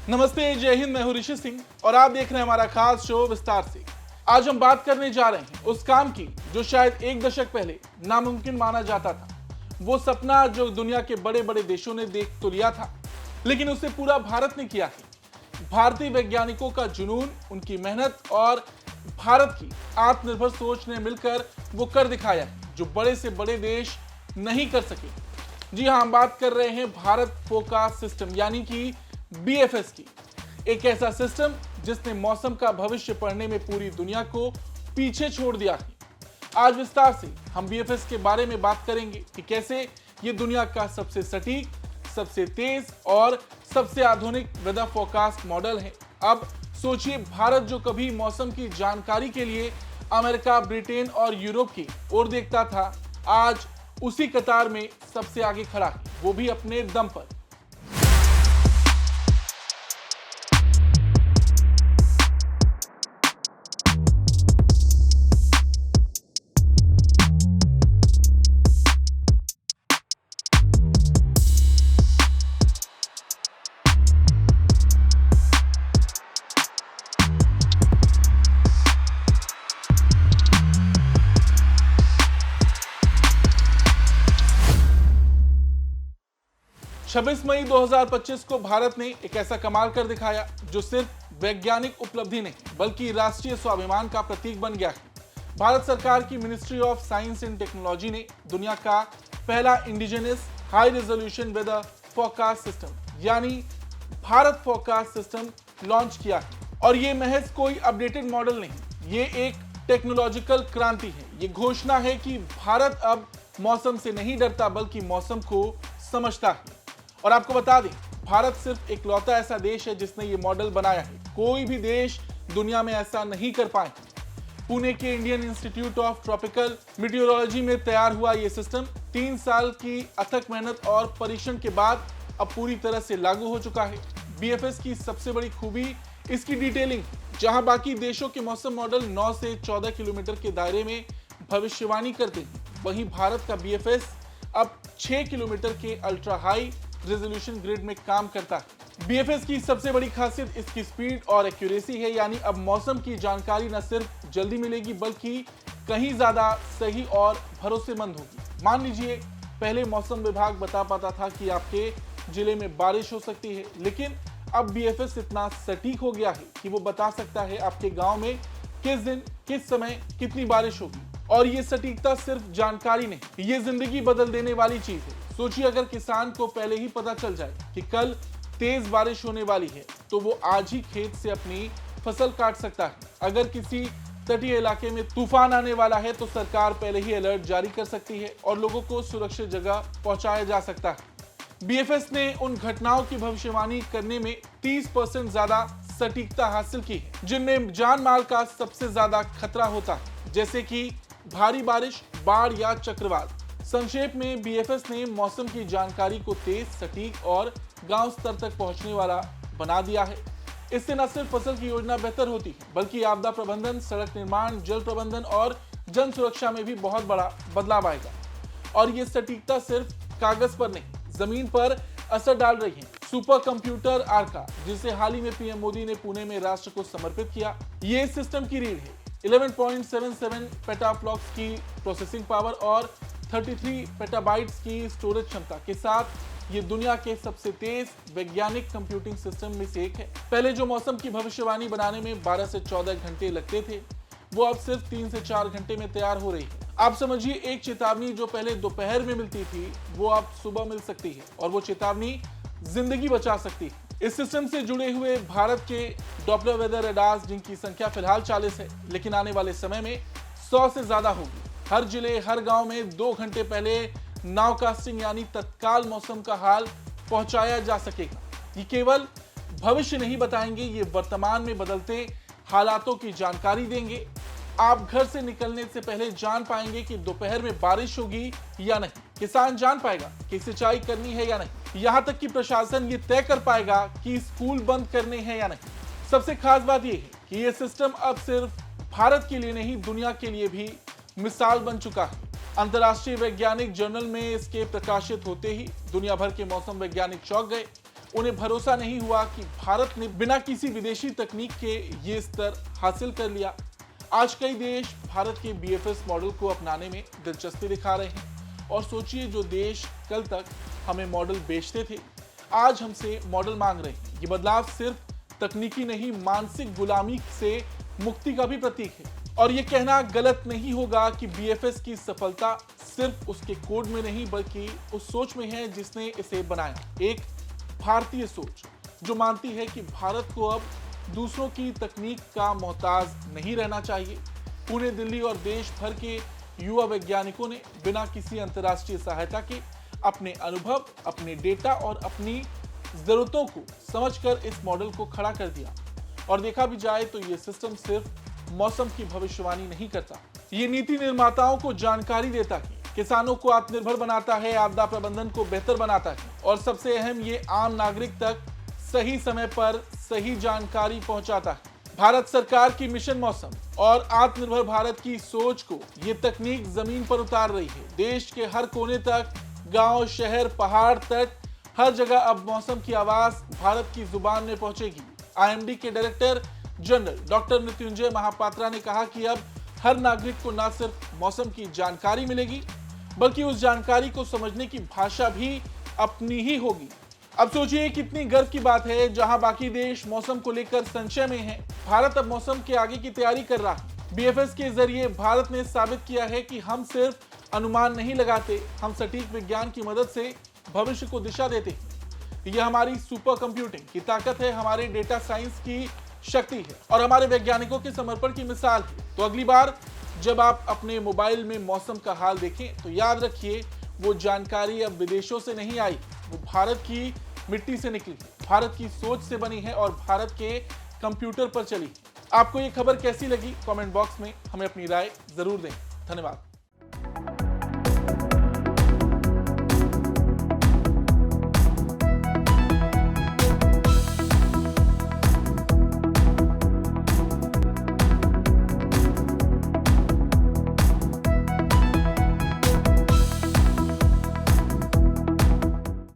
नमस्ते, जय हिंद। मैं हूं ऋषि सिंह और आप देख रहे हैं हमारा खास शो विस्तार से। आज हम बात करने जा रहे हैं उस काम की जो शायद एक दशक पहले नामुमकिन माना जाता था। वो सपना जो दुनिया के बड़े बड़े देशों ने देख तो लिया था, लेकिन उसे पूरा भारत ने किया है। भारतीय वैज्ञानिकों का जुनून, उनकी मेहनत और भारत की आत्मनिर्भर सोच ने मिलकर वो कर दिखाया है जो बड़े से बड़े देश नहीं कर सके। जी हाँ, हम बात कर रहे हैं भारत फोरकास्ट सिस्टम यानी कि बीएफएस की। एक ऐसा सिस्टम जिसने मौसम का भविष्य पढ़ने में पूरी दुनिया को पीछे छोड़ दिया है। आज विस्तार से हम बीएफएस के बारे में बात करेंगे कि कैसे ये दुनिया का सबसे सटीक, सबसे तेज और सबसे आधुनिक वेदर फोरकास्ट मॉडल है। अब सोचिए, भारत जो कभी मौसम की जानकारी के लिए अमेरिका, ब्रिटेन और यूरोप की ओर देखता था, आज उसी कतार में सबसे आगे खड़ा है, वो भी अपने दम पर। 26 मई 2025 को भारत ने एक ऐसा कमाल कर दिखाया जो सिर्फ वैज्ञानिक उपलब्धि नहीं बल्कि राष्ट्रीय स्वाभिमान का प्रतीक बन गया है। भारत सरकार की ministry of science and technology ने दुनिया का पहला indigenous high resolution weather forecast system यानी भारत फोरकास्ट सिस्टम लॉन्च किया है। और ये महज कोई अपडेटेड मॉडल नहीं, ये एक टेक्नोलॉजिकल क्रांति है। ये घोषणा है कि भारत अब मौसम से नहीं डरता बल्कि मौसम को समझता है। और आपको बता दें, भारत सिर्फ इकलौता ऐसा देश है जिसने ये मॉडल बनाया है। कोई भी देश दुनिया में ऐसा नहीं कर पाए। पुणे के Indian institute of tropical meteorology में तैयार हुआ ये सिस्टम 3 साल की अथक मेहनत और परीक्षण के बाद अब पूरी तरह से लागू हो चुका है। बीएफएस की सबसे बड़ी खूबी इसकी डिटेलिंग। जहां बाकी देशों के मौसम मॉडल 9 से 14 किलोमीटर के दायरे में भविष्यवाणी करते हैं, वहीं भारत का बीएफएस अब 6 किलोमीटर के अल्ट्रा हाई रेजोल्यूशन ग्रिड में काम करता है। बीएफएस की सबसे बड़ी खासियत इसकी स्पीड और एक्यूरेसी है, यानी अब मौसम की जानकारी न सिर्फ जल्दी मिलेगी बल्कि कहीं ज्यादा सही और भरोसेमंद होगी। मान लीजिए, पहले मौसम विभाग बता पाता था कि आपके जिले में बारिश हो सकती है, लेकिन अब बीएफएस इतना सटीक हो गया है कि वो बता सकता है आपके गांव में किस दिन, किस समय कितनी बारिश होगी। और ये सटीकता सिर्फ जानकारी नहीं, ये जिंदगी बदल देने वाली चीज है। सोचिए, अगर किसान को पहले ही पता चल जाए कि कल तेज बारिश होने वाली है तो वो आज ही खेत से अपनी फसल काट सकता है। अगर किसी तटीय इलाके में तूफान आने वाला है तो सरकार पहले ही अलर्ट जारी कर सकती है और लोगों को सुरक्षित जगह पहुंचाया जा सकता है। बीएफएस ने उन घटनाओं की भविष्यवाणी करने में 30% ज्यादा सटीकता हासिल की है जिनमें जान माल का सबसे ज्यादा खतरा होता है, जैसे कि भारी बारिश, बाढ़ या चक्रवात। संक्षेप में, बीएफएस ने मौसम की जानकारी को तेज, सटीक और गांव स्तर तक पहुंचने वाला बना दिया है। इससे न सिर्फ फसल की योजना बेहतर होती है बल्कि आपदा प्रबंधन, सड़क निर्माण, जल प्रबंधन और जन सुरक्षा में भी बहुत बड़ा बदलाव आएगा। और ये सटीकता सिर्फ कागज पर नहीं, जमीन पर असर डाल रही है। सुपर कंप्यूटर आर्का, जिसे हाल ही में पीएम मोदी ने पुणे में राष्ट्र को समर्पित किया, ये सिस्टम की रीढ़ है। 11.77 पेटाफ्लॉप्स की प्रोसेसिंग पावर और 33 पेटाबाइट्स की स्टोरेज क्षमता के साथ ये दुनिया के सबसे तेज वैज्ञानिक कंप्यूटिंग सिस्टम में से एक है। पहले जो मौसम की भविष्यवाणी बनाने में 12 से 14 घंटे लगते थे, वो अब सिर्फ 3 से 4 घंटे में तैयार हो रही है। आप समझिए, एक चेतावनी जो पहले दोपहर में मिलती थी वो अब सुबह मिल सकती है और वो चेतावनी जिंदगी बचा सकती है। इस सिस्टम से जुड़े हुए भारत के डॉपलर वेदर रडार्स, जिनकी संख्या फिलहाल 40 है, लेकिन आने वाले समय में 100 से ज्यादा होगी। हर जिले, हर गांव में 2 घंटे पहले नाउकास्टिंग यानी तत्काल मौसम का हाल पहुंचाया जा सकेगा। ये केवल भविष्य नहीं बताएंगे, ये वर्तमान में बदलते हालातों की जानकारी देंगे। आप घर से निकलने से पहले जान पाएंगे कि दोपहर में बारिश होगी या नहीं। किसान जान पाएगा कि सिंचाई करनी है या नहीं। यहाँ तक कि प्रशासन ये तय कर पाएगा कि स्कूल बंद करने हैं या नहीं। सबसे खास बात यह है कि यह सिस्टम अब सिर्फ भारत के लिए नहीं, दुनिया के लिए भी मिसाल बन चुका है। अंतर्राष्ट्रीय वैज्ञानिक जर्नल में इसके प्रकाशित होते ही दुनिया भर के मौसम वैज्ञानिक चौंक गए। उन्हें भरोसा नहीं हुआ कि भारत ने बिना किसी विदेशी तकनीक के ये स्तर हासिल कर लिया। आज कई देश भारत के BFS मॉडल को अपनाने में दिलचस्पी दिखा रहे हैं और सोचिए, जो देश कल तक हमें मॉडल बेचते थे, आज हमसे मॉडल मांग रहे हैं। ये बदलाव सिर्फ तकनीकी नहीं, मानसिक गुलामी से मुक्ति का भी प्रतीक है। और ये कहना गलत नहीं होगा कि BFS की सफलता सिर्फ उसके कोड में नहीं, बल्कि उस सोच में है जिसने इसे बनाया। एक भारतीय सोच जो मानती है कि भारत को अब दूसरों की तकनीक का मोहताज नहीं रहना चाहिए। पुणे, दिल्ली और देश भर के युवा वैज्ञानिकों ने बिना किसी अंतर्राष्ट्रीय सहायता के अपने अनुभव, अपने डेटा और अपनी जरूरतों को समझकर इस मॉडल को खड़ा कर दिया। और देखा भी जाए तो ये सिस्टम सिर्फ मौसम की भविष्यवाणी नहीं करता, ये नीति निर्माताओं को जानकारी देता है, किसानों को आत्मनिर्भर बनाता है, आपदा प्रबंधन को बेहतर बनाता है और सबसे अहम, ये आम नागरिक तक सही समय पर सही जानकारी पहुंचाता है। भारत सरकार की मिशन मौसम और आत्मनिर्भर भारत की सोच को ये तकनीक जमीन पर उतार रही है। देश के हर कोने तक, गांव, शहर, पहाड़, तट, हर जगह अब मौसम की आवाज भारत की जुबान में पहुंचेगी। IMD के director general doctor Mrityunjay Mohapatra ने कहा कि अब हर नागरिक को न सिर्फ मौसम की जानकारी मिलेगी, बल्कि उस जानकारी को समझने की भाषा भी अपनी ही होगी। अब सोचिए, कितनी गर्व की बात है, जहां बाकी देश मौसम को लेकर संशय में हैं, भारत अब मौसम के आगे की तैयारी कर रहा है। BFS के जरिए भारत ने साबित किया है कि हम सिर्फ अनुमान नहीं लगाते, हम सटीक विज्ञान की मदद से भविष्य को दिशा देते हैं। यह हमारी सुपर कंप्यूटिंग की ताकत है, हमारे डेटा साइंस की शक्ति है और हमारे वैज्ञानिकों के समर्पण की मिसाल है। तो अगली बार जब आप अपने मोबाइल में मौसम का हाल देखें तो याद रखिए, वो जानकारी अब विदेशों से नहीं आई, वो भारत की मिट्टी से निकली, भारत की सोच से बनी है और भारत के कंप्यूटर पर चली। आपको ये खबर कैसी लगी? कमेंट बॉक्स में हमें अपनी राय जरूर दें। धन्यवाद।